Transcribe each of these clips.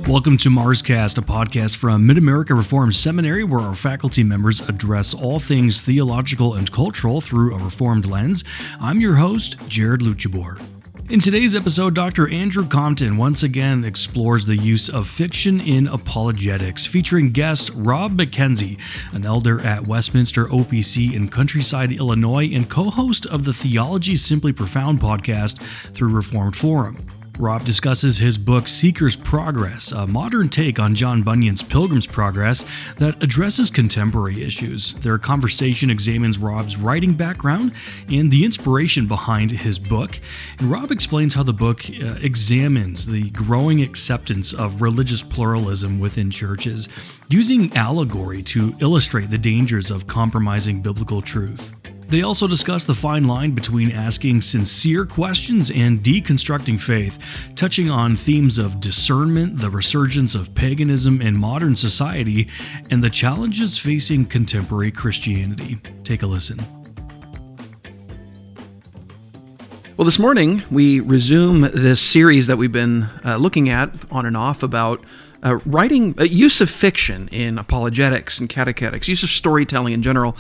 Welcome to MarsCast, a podcast from Mid-America Reformed Seminary, where our faculty members address all things theological and cultural through a Reformed lens. I'm your host, Jared Luchabor. In today's episode, Dr. Andrew Compton once again explores the use of fiction in apologetics, featuring guest Rob McKenzie, an elder at Westminster OPC in Countryside, Illinois, and co-host of the Theology Simply Profound podcast through Reformed Forum. Rob discusses his book, Seeker's Progress, a modern take on John Bunyan's Pilgrim's Progress that addresses contemporary issues. Their conversation examines Rob's writing background and the inspiration behind his book. And Rob explains how the book examines the growing acceptance of religious pluralism within churches, using allegory to illustrate the dangers of compromising biblical truth. They also discuss the fine line between asking sincere questions and deconstructing faith, touching on themes of discernment, the resurgence of paganism in modern society, and the challenges facing contemporary Christianity. Take a listen. Well, this morning we resume this series that we've been looking at on and off about writing, use of fiction in apologetics and catechetics, use of storytelling in general.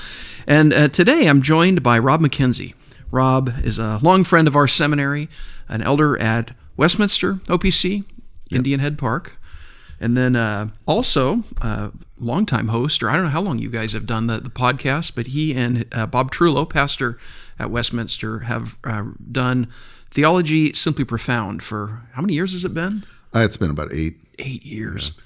And today I'm joined by Rob McKenzie. Rob is a long friend of our seminary, an elder at Westminster OPC, Indian Head Park, and then also a longtime host, or I don't know how long you guys have done the podcast, but he and Bob Trullo, pastor at Westminster, have done Theology Simply Profound for, how many years has it been? It's been about 8 years. Yeah.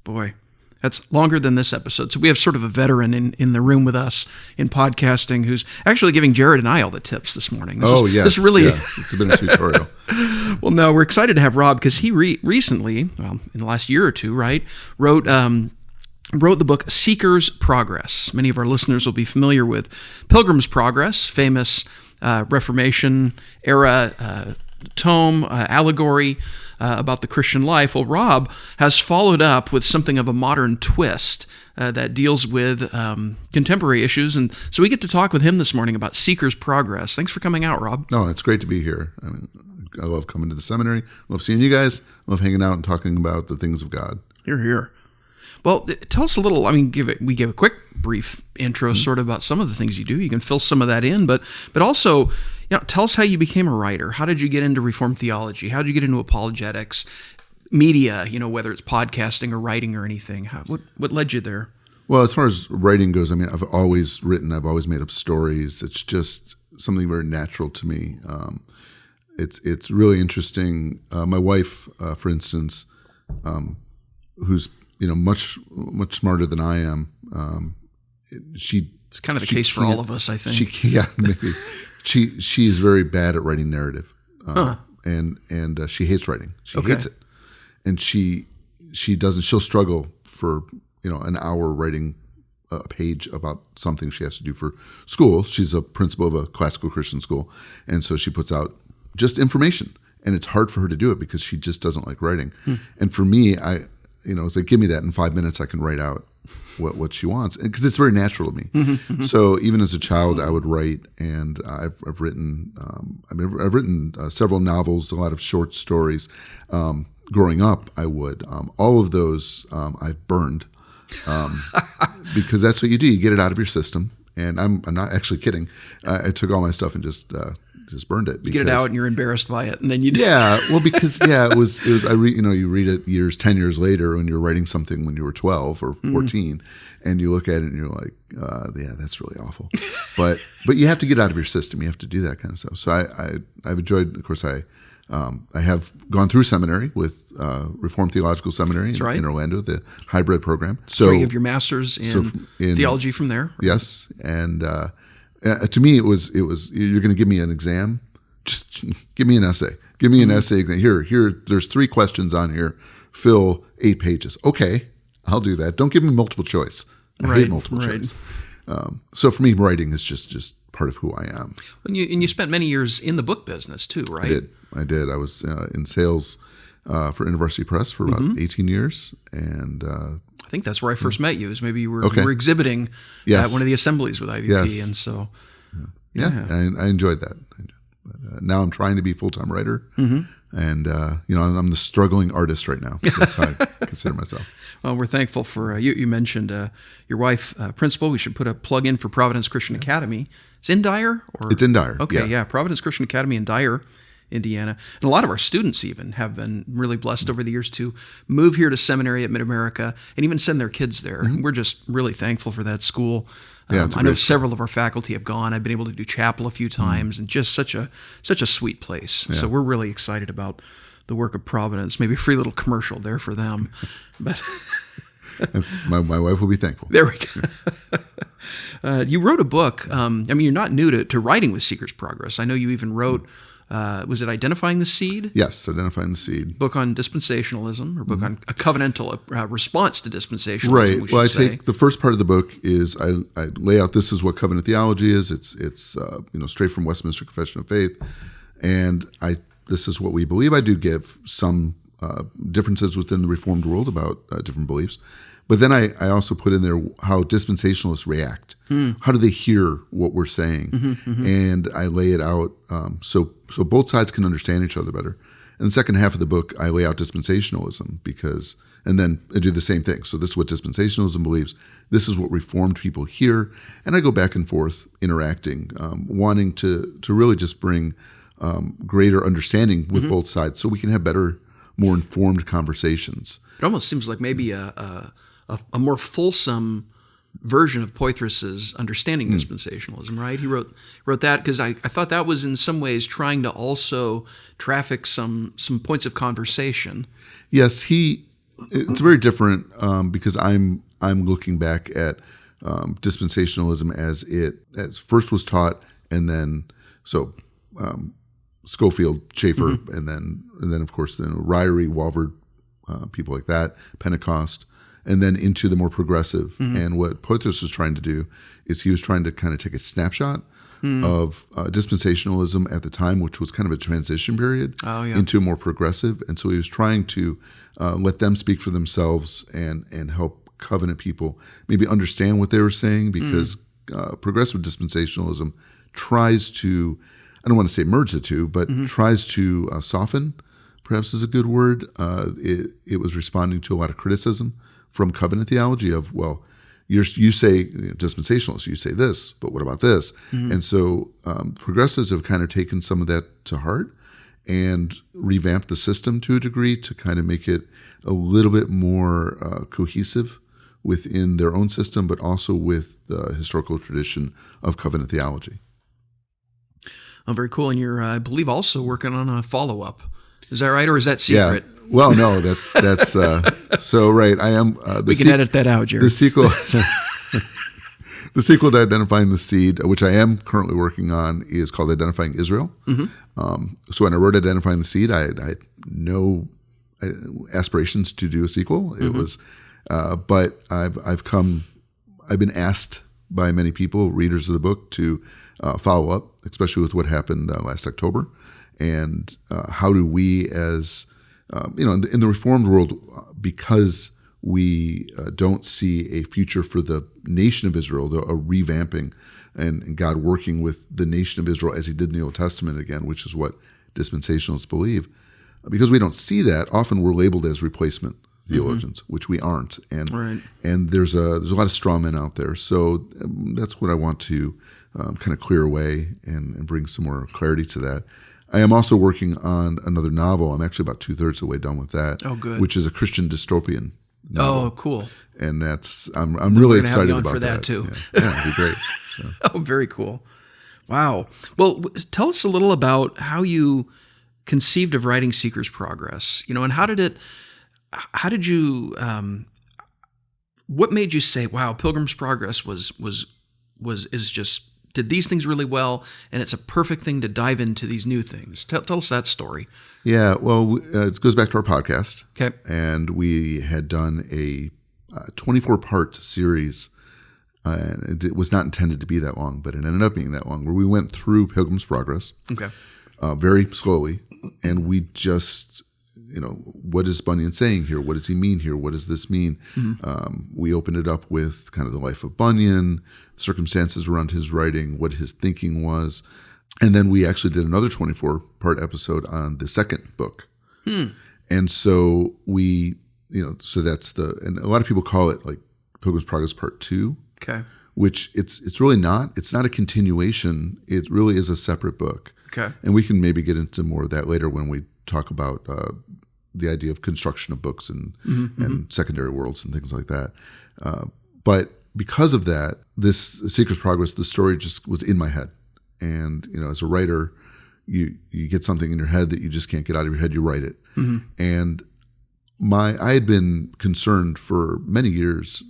Boy, that's longer than this episode. So we have sort of a veteran in the room with us in podcasting who's actually giving Jared and I all the tips this morning. This really... It's been a tutorial. Well, no, we're excited to have Rob because he recently, well, in the last year or two, right, wrote the book Seeker's Progress. Many of our listeners will be familiar with Pilgrim's Progress, famous Reformation era tome, allegory about the Christian life. Well, Rob has followed up with something of a modern twist that deals with contemporary issues. And so we get to talk with him this morning about Seeker's Progress. Thanks for coming out, Rob. No, it's great to be here. I mean, I love coming to the seminary. I love seeing you guys. I love hanging out and talking about the things of God. Hear, hear. Well, tell us a little, we gave a quick, brief intro sort of about some of the things you do. You can fill some of that in, but also, tell us how you became a writer. How did you get into Reformed theology? How did you get into apologetics, media, whether it's podcasting or writing or anything? What led you there? Well, as far as writing goes, I've always written. I've always made up stories. It's just something very natural to me. It's really interesting. My wife, for instance, who's much smarter than I am. It's kind of the case for all of us, I think. Maybe. She's very bad at writing narrative, and she hates writing. She hates it, and she doesn't. She'll struggle for an hour writing a page about something she has to do for school. She's a principal of a classical Christian school, and so she puts out just information, and it's hard for her to do it because she just doesn't like writing. And for me, it's like, give me that in 5 minutes, I can write out what she wants, because it's very natural to me. So even as a child, I would write, and I've written several novels, a lot of short stories. Growing up, I would. All of those I've burned, because that's what you do. You get it out of your system, and I'm not actually kidding. I took all my stuff and just burned it. You get it out and you're embarrassed by it, and then you because it was you read it 10 years later when you're writing something when you were 12 or 14, and you look at it and you're like, that's really awful. But you have to get out of your system. You have to do that kind of stuff. So I've enjoyed. Of course, I have gone through seminary with Reformed Theological Seminary in Orlando, the hybrid program. So you have your master's in theology from there. Yes, and. To me, it was. You're going to give me an exam. Just give me an essay. Give me an essay. Here. There's 3 questions on here. Fill 8 pages. Okay, I'll do that. Don't give me multiple choice. I hate multiple choice. So for me, writing is just part of who I am. And you spent many years in the book business too, right? I did. I was in sales for InterVarsity Press for about 18 years, and. I think that's where I first met you. Is maybe you were exhibiting at one of the assemblies with IVP, and so I enjoyed that. But now I'm trying to be a full-time writer, And I'm the struggling artist right now. That's how I consider myself. Well, we're thankful for you mentioned your wife, Principal. We should put a plug in for Providence Christian Academy. It's in Dyer? It's in Dyer. Okay, yeah. Providence Christian Academy in Dyer, Indiana. And a lot of our students even have been really blessed over the years to move here to seminary at Mid-America and even send their kids there. Mm-hmm. We're just really thankful for that school. I know several of our faculty have gone. I've been able to do chapel a few times, and just such a sweet place. Yeah. So we're really excited about the work of Providence. Maybe a free little commercial there for them. But my wife will be thankful. There we go. You wrote a book. You're not new to writing with Seeker's Progress. I know you even wrote, was it Identifying the Seed? Yes, Identifying the Seed. Book on dispensationalism, or book on a covenantal response to dispensationalism. Right. Well, I take the first part of the book is I lay out this is what covenant theology is. It's straight from Westminster Confession of Faith, and this is what we believe. I do give some differences within the Reformed world about different beliefs. But then I also put in there how dispensationalists react. How do they hear what we're saying? Mm-hmm. And I lay it out so both sides can understand each other better. In the second half of the book, I lay out dispensationalism and then I do the same thing. So this is what dispensationalism believes. This is what Reformed people hear. And I go back and forth interacting, wanting to really just bring greater understanding with both sides so we can have better, more informed conversations. It almost seems like maybe a more fulsome version of Poitras' understanding dispensationalism, right? He wrote that because I thought that was in some ways trying to also traffic some points of conversation. Yes, it's very different because I'm looking back at dispensationalism as first was taught, and then Schofield, Schaeffer, and then of course Ryrie, Walvoord, people like that, Pentecost, and then into the more progressive. And what Poitras was trying to do is he was trying to kind of take a snapshot of dispensationalism at the time, which was kind of a transition period into more progressive. And so he was trying to let them speak for themselves and help covenant people maybe understand what they were saying, because progressive dispensationalism tries to, I don't want to say merge the two, but tries to soften, perhaps is a good word. It was responding to a lot of criticism from covenant theology of, well, you say dispensationalists, you say this, but what about this? And so progressives have kind of taken some of that to heart and revamped the system to a degree to kind of make it a little bit more cohesive within their own system, but also with the historical tradition of covenant theology. Oh, very cool. And you're, I believe, also working on a follow-up. Is that right, or is that secret? Yeah. Well, no, that's so right. I am. We can edit that out, Jerry. The sequel, the sequel to Identifying the Seed, which I am currently working on, is called Identifying Israel. So when I wrote Identifying the Seed, I had no aspirations to do a sequel. It was, but I've been asked by many people, readers of the book, to follow up, especially with what happened last October. And how do we, as in the Reformed world, because we don't see a future for the nation of Israel, a revamping, and God working with the nation of Israel as He did in the Old Testament again, which is what dispensationalists believe. Because we don't see that, often we're labeled as replacement theologians, which we aren't, and there's a lot of straw men out there. So that's what I want to kind of clear away and bring some more clarity to that. I am also working on another novel. I'm actually about 2/3 of the way done with that. Oh, good. Which is a Christian dystopian novel. Oh, cool. And I'm really excited about for that too. Yeah, it'd be great. So. Oh, very cool. Wow. Well, tell us a little about how you conceived of writing Seeker's Progress. And how did you? What made you say, "Wow, Pilgrim's Progress did these things really well, and it's a perfect thing to dive into these new things"? Tell us that story. Yeah, well, it goes back to our podcast. Okay. And we had done a 24-part series, and it was not intended to be that long, but it ended up being that long, where we went through Pilgrim's Progress very slowly, and we just, what is Bunyan saying here? What does he mean here? What does this mean? We opened it up with kind of the life of Bunyan, circumstances around his writing, what his thinking was. And then we actually did another 24-part episode on the second book. And so so that's and a lot of people call it like Pilgrim's Progress Part 2. Okay. Which it's really not. It's not a continuation. It really is a separate book. Okay. And we can maybe get into more of that later when we talk about the idea of construction of books and secondary worlds and things like that. But because of that, this Seeker's Progress, the story just was in my head. And, as a writer, you get something in your head that you just can't get out of your head, you write it. And I had been concerned for many years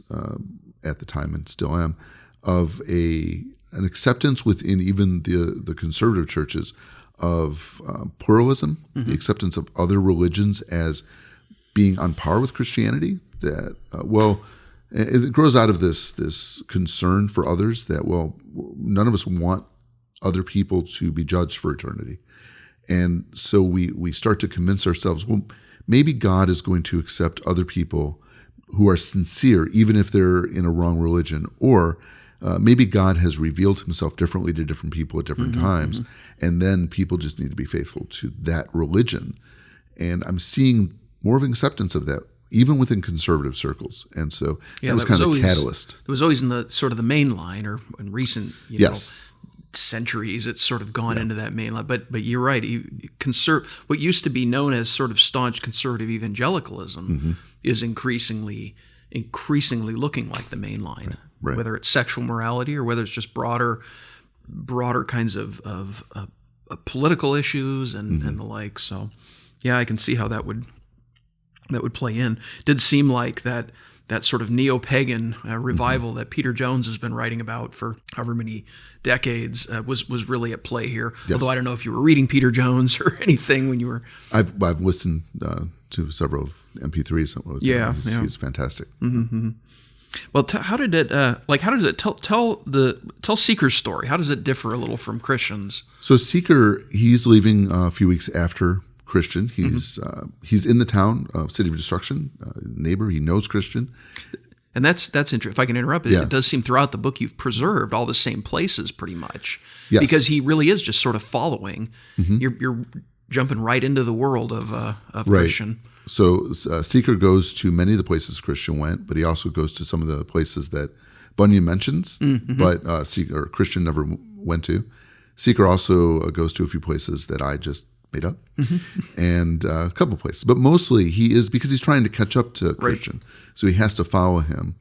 at the time, and still am, of an acceptance within even the conservative churches of pluralism, the acceptance of other religions as being on par with Christianity. That it grows out of this concern for others that none of us want other people to be judged for eternity, and so we start to convince ourselves, maybe God is going to accept other people who are sincere, even if they're in a wrong religion, or maybe God has revealed himself differently to different people at different times, and then people just need to be faithful to that religion. And I'm seeing more of an acceptance of that, even within conservative circles. And so that was kind of the catalyst. It was always in the sort of the main line, or in recent centuries, it's sort of gone into that main line. But you're right. What used to be known as sort of staunch conservative evangelicalism is increasingly looking like the main line. Right. Whether it's sexual morality or whether it's just broader kinds of political issues and the like. So, yeah, I can see how that would play in. It did seem like that sort of neo-pagan revival that Peter Jones has been writing about for however many decades was really at play here. Yes. Although I don't know if you were reading Peter Jones or anything when you were. I've listened to several of MP3s. He's fantastic. Well, how did it? How does it tell Seeker's story? How does it differ a little from Christian's? So Seeker, he's leaving a few weeks after Christian. He's in the town of City of Destruction, neighbor. He knows Christian. And that's interesting. If I can interrupt, it does seem throughout the book you've preserved all the same places pretty much. Yes. Because he really is just sort of following. You're jumping right into the world of Christian. So Seeker goes to many of the places Christian went, but he also goes to some of the places that Bunyan mentions, but Christian never went to. Seeker also goes to a few places that I just made up, and a couple places. But mostly he is, because he's trying to catch up to Christian, so he has to follow him.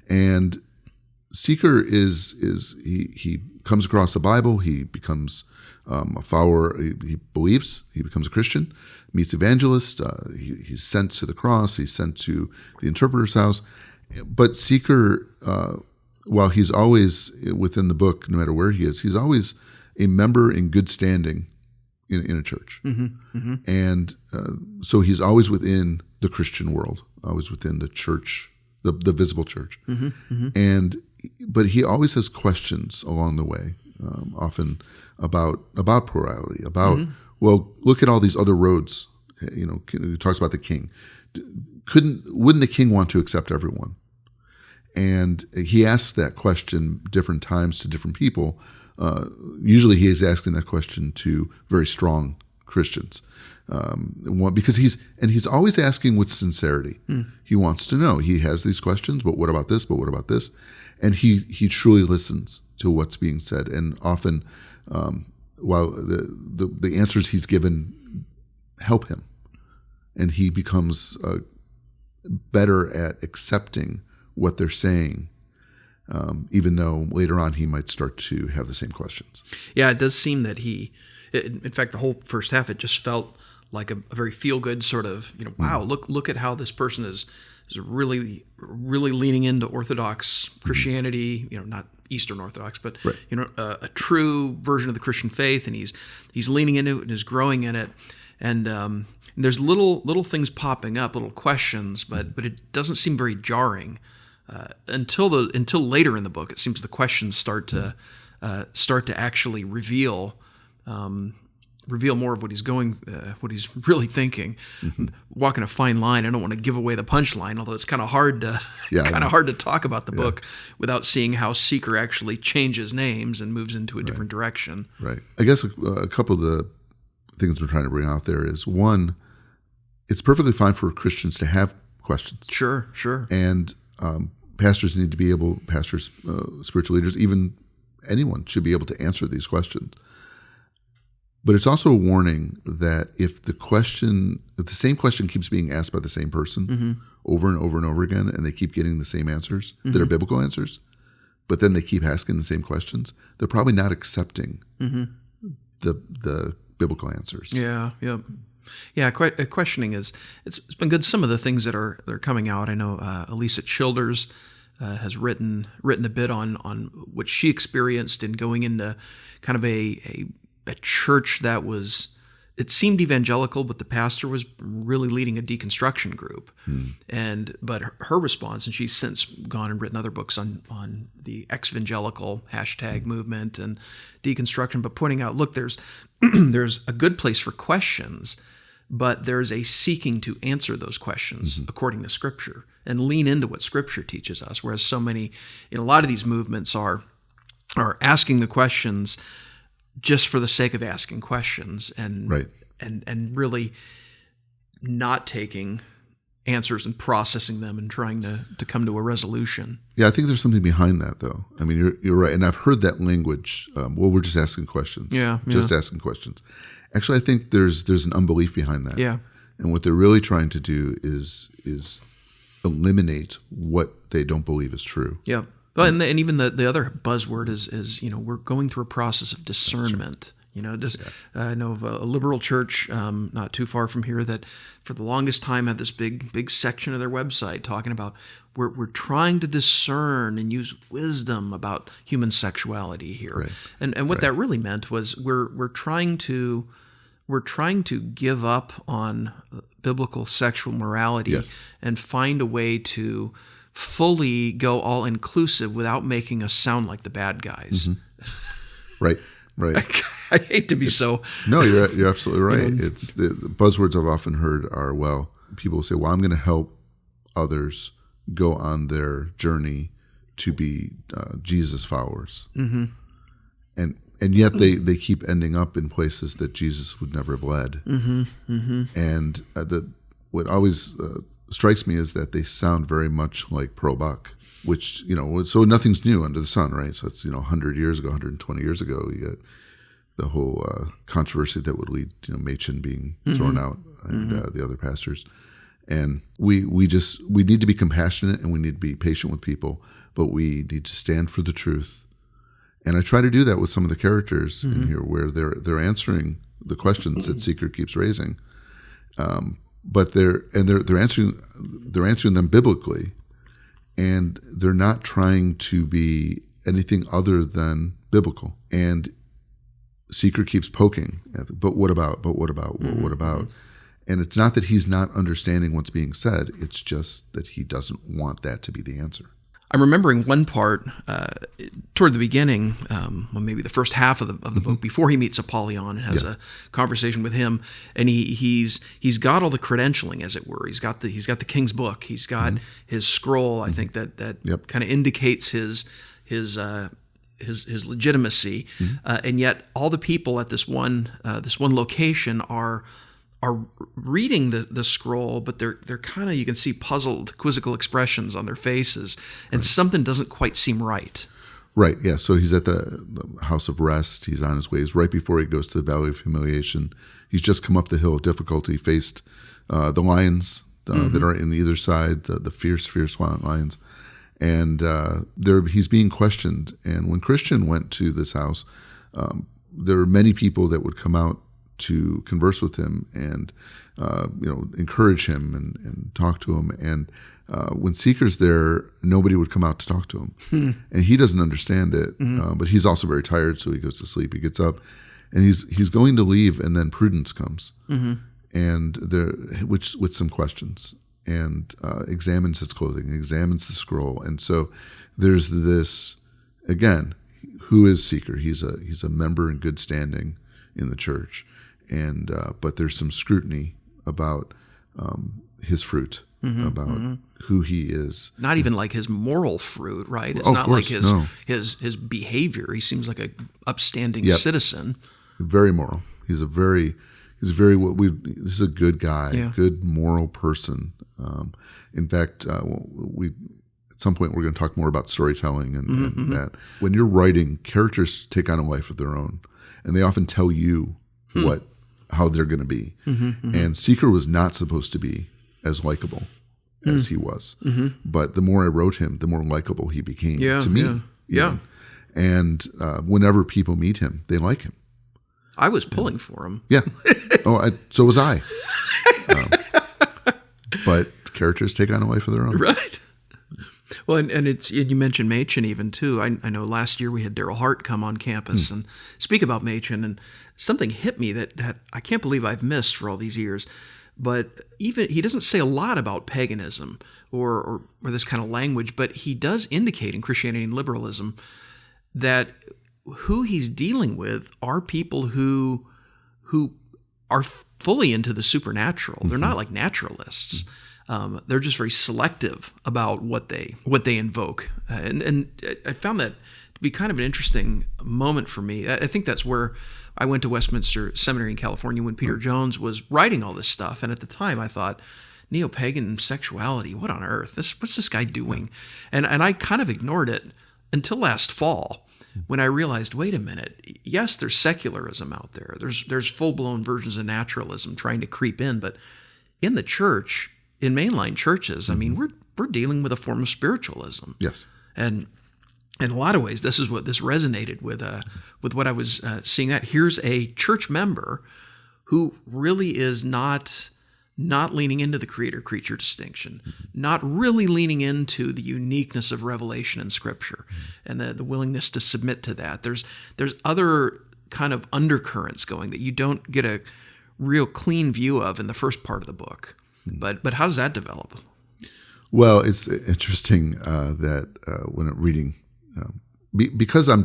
And Seeker he comes across the Bible, he becomes a follower, he believes, he becomes a Christian, meets evangelist, he's sent to the cross, he's sent to the interpreter's house. But Seeker, while he's always within the book, no matter where he is, he's always a member in good standing in a church. And so he's always within the Christian world, always within the church, the visible church. But he always has questions along the way, often about plurality, about, look at all these other roads. He talks about the king. Wouldn't the king want to accept everyone? And he asks that question different times to different people. Usually he is asking that question to very strong Christians. Because he's always asking with sincerity. He wants to know. He has these questions, but what about this? But what about this? And he truly listens to what's being said. And often, while the answers he's given help him, and he becomes better at accepting what they're saying, even though later on he might start to have the same questions. Yeah, it does seem that in fact, the whole first half, it just felt like a very feel-good sort of, wow, look at how this person is really, really leaning into Orthodox Christianity, not Eastern Orthodox, but a true version of the Christian faith, and he's leaning into it and is growing in it, and there's little things popping up, little questions, but it doesn't seem very jarring until later in the book. It seems the questions start to actually reveal reveal more of what he's really thinking. Walking a fine line. I don't want to give away the punchline, although it's kind of hard to talk about the book without seeing how Seeker actually changes names and moves into a different direction. Right. I guess a couple of the things we're trying to bring out there is, one, it's perfectly fine for Christians to have questions. Sure. And pastors need to be able, spiritual leaders, even anyone should be able to answer these questions. But it's also a warning that if the same question keeps being asked by the same person over and over and over again, and they keep getting the same answers that are biblical answers, but then they keep asking the same questions, they're probably not accepting the biblical answers. Yeah. Questioning it's been good. Some of the things that are coming out. I know Elisa Childers has written a bit on what she experienced in going into kind of a church that it seemed evangelical, but the pastor was really leading a deconstruction group. But her response, and she's since gone and written other books on the ex-evangelical hashtag movement and deconstruction, but pointing out, look, there's a good place for questions, but there's a seeking to answer those questions according to Scripture and lean into what Scripture teaches us. Whereas so many, in a lot of these movements are asking the questions just for the sake of asking questions and really not taking answers and processing them and trying to come to a resolution. Yeah, I think there's something behind that, though. I mean, you're right. And I've heard that language, we're just asking questions. Just asking questions. Actually, I think there's an unbelief behind that. Yeah. And what they're really trying to do is eliminate what they don't believe is true. Yeah. Well, and even the other buzzword is we're going through a process of discernment. I know of a liberal church not too far from here that for the longest time had this big section of their website talking about we're trying to discern and use wisdom about human sexuality here. Right. And what that really meant was we're trying to give up on biblical sexual morality and find a way to fully go all inclusive without making us sound like the bad guys. Right. I hate to be so. No, you're absolutely right. It's the buzzwords I've often heard are, people say, I'm going to help others go on their journey to be Jesus followers. And yet they keep ending up in places that Jesus would never have led. And what always strikes me is that they sound very much like pro-buck, which, so nothing's new under the sun, right? So it's, 100 years ago, 120 years ago, you got the whole controversy that would lead, Machen being thrown out and the other pastors. And we need to be compassionate and we need to be patient with people, but we need to stand for the truth. And I try to do that with some of the characters in here where they're answering the questions that Seeker keeps raising. But they're answering them biblically, and they're not trying to be anything other than biblical. And Seeker keeps poking at, but what about? What about? And it's not that he's not understanding what's being said; it's just that he doesn't want that to be the answer. I'm remembering one part toward the beginning, maybe the first half of the book, before he meets Apollyon and has a conversation with him, and he's got all the credentialing, as it were. He's got the king's book. He's got his scroll. I think that kind of indicates his legitimacy, and yet all the people at this one location are reading the scroll, but they're kind of, you can see puzzled, quizzical expressions on their faces, and something doesn't quite seem right. Right, yeah. So he's at the house of rest. He's on his way. He's right before he goes to the valley of humiliation. He's just come up the hill of difficulty, faced the lions that are in either side, the fierce lions. And he's being questioned. And when Christian went to this house, there were many people that would come out to converse with him and encourage him and talk to him. And when Seeker's there, nobody would come out to talk to him, and he doesn't understand it. But he's also very tired, so he goes to sleep. He gets up, and he's going to leave, and then Prudence comes, and with some questions, and examines his clothing, examines the scroll, and so there's this again. Who is Seeker? He's a member in good standing in the church. and but there's some scrutiny about his fruit, about who he is. Not even like his moral fruit, right? It's Of not course, like no. his behavior. He seems like a upstanding Yep. citizen. Very moral. This is a good guy, good moral person. In fact, at some point we're going to talk more about storytelling and that. When you're writing, characters take on a life of their own, and they often tell you how they're going to be. And Seeker was not supposed to be as likable as he was, but the more I wrote him, the more likable he became to me. Yeah. And whenever people meet him, they like him. I was pulling for him. Yeah. So was I. But characters take on a life of their own. Right. Well, and you mentioned Machen even too. I know last year we had Daryl Hart come on campus and speak about Machen, and something hit me that I can't believe I've missed for all these years. But even he doesn't say a lot about paganism or this kind of language, but he does indicate in Christianity and liberalism that who he's dealing with are people who are fully into the supernatural. They're not like naturalists. They're just very selective about what they invoke, and I found that to be kind of an interesting moment for me. I think that's where I went to Westminster Seminary in California when Peter Jones was writing all this stuff, and at the time I thought, neo-pagan sexuality, what on earth? What's this guy doing? And I kind of ignored it until last fall, when I realized, wait a minute, yes, there's secularism out there. There's full-blown versions of naturalism trying to creep in, but in the church, in mainline churches, I mean, we're dealing with a form of spiritualism. Yes. And in a lot of ways, this resonated with what I was seeing. That here's a church member who really is not leaning into the creator-creature distinction, not really leaning into the uniqueness of revelation in Scripture, and the willingness to submit to that. There's other kind of undercurrents going that you don't get a real clean view of in the first part of the book. But how does that develop? Well, it's interesting that when I'm reading, because I'm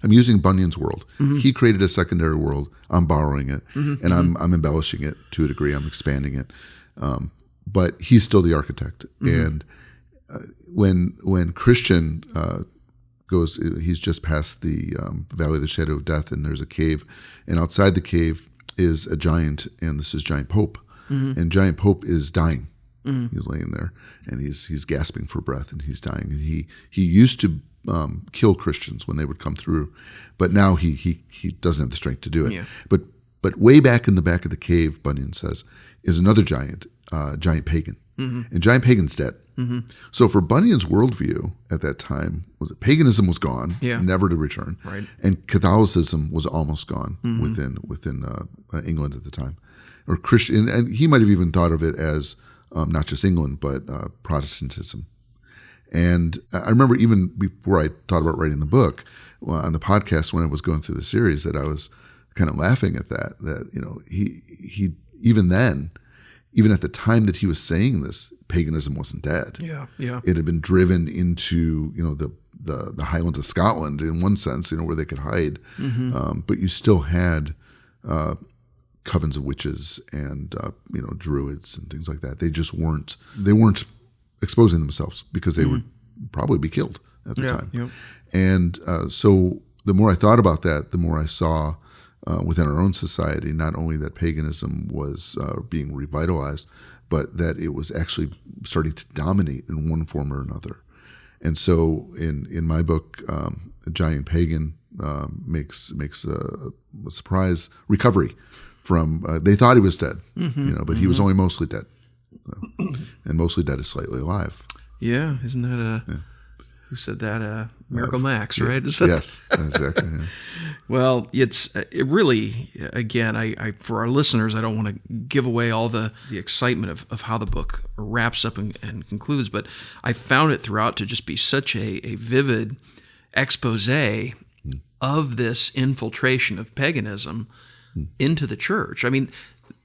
using Bunyan's world. He created a secondary world. I'm borrowing it, and I'm embellishing it to a degree. I'm expanding it, but he's still the architect. And when Christian goes, he's just past the Valley of the Shadow of Death, and there's a cave, and outside the cave is a giant, and this is Giant Pope, and Giant Pope is dying. He's laying there, and he's gasping for breath, and he's dying. And he used to kill Christians when they would come through, but now he doesn't have the strength to do it. Yeah. But way back in the back of the cave, Bunyan says, is another giant, Giant Pagan, and Giant Pagan's dead. So for Bunyan's worldview at that time, paganism was gone, never to return, right. And Catholicism was almost gone within England at the time, or Christian, and he might have even thought of it as not just England, but Protestantism. And I remember even before I thought about writing the book, on the podcast when I was going through the series, that I was kind of laughing at that he even then, even at the time that he was saying this, paganism wasn't dead. Yeah. It had been driven into the Highlands of Scotland in one sense, where they could hide, but you still had covens of witches and druids and things like that. They just weren't exposing themselves because they would probably be killed at the time. Yep. And so the more I thought about that, the more I saw within our own society, not only that paganism was being revitalized, but that it was actually starting to dominate in one form or another. And so in my book, Giant Pagan makes a surprise recovery from, they thought he was dead, but he was only mostly dead. And mostly dead is slightly alive. Yeah, isn't that who said that? Miracle Max, right? Is that yes, exactly. Yeah. Well, it really, again, I for our listeners, I don't want to give away all the excitement of how the book wraps up and concludes, but I found it throughout to just be such a vivid expose of this infiltration of paganism into the church. I mean,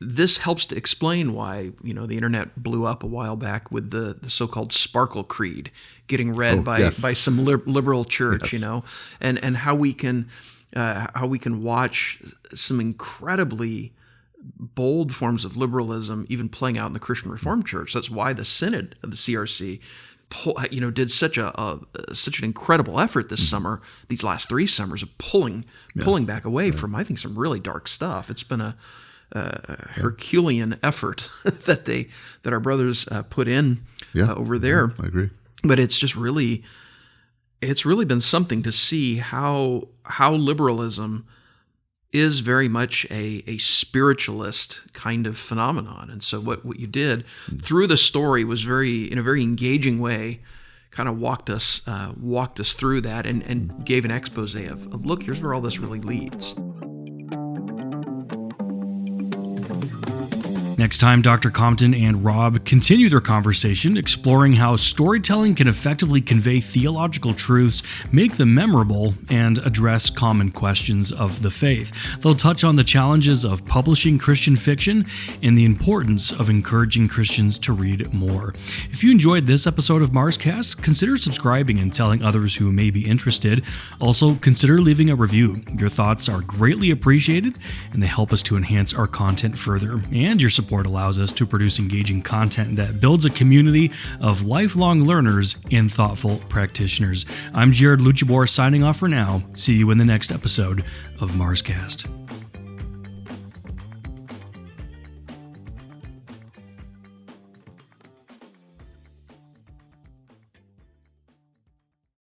this helps to explain why, the internet blew up a while back with the so-called Sparkle Creed getting read by some liberal church, and how we can watch some incredibly bold forms of liberalism even playing out in the Christian Reformed Church. That's why the Synod of the CRC did such an incredible effort this summer, these last 3 summers, of pulling back away from, I think, some really dark stuff. It's been a Herculean effort that our brothers put in over there. I agree. But it's really been something to see how liberalism is very much a spiritualist kind of phenomenon. And so what you did through the story was in a very engaging way, kind of walked us through that and gave an expose of look, here's where all this really leads. Next time, Dr. Compton and Rob continue their conversation, exploring how storytelling can effectively convey theological truths, make them memorable, and address common questions of the faith. They'll touch on the challenges of publishing Christian fiction and the importance of encouraging Christians to read more. If you enjoyed this episode of MarsCast, consider subscribing and telling others who may be interested. Also, consider leaving a review. Your thoughts are greatly appreciated, and they help us to enhance our content further. And your support allows us to produce engaging content that builds a community of lifelong learners and thoughtful practitioners. I'm Jared Luchabor signing off for now. See you in the next episode of MarsCast.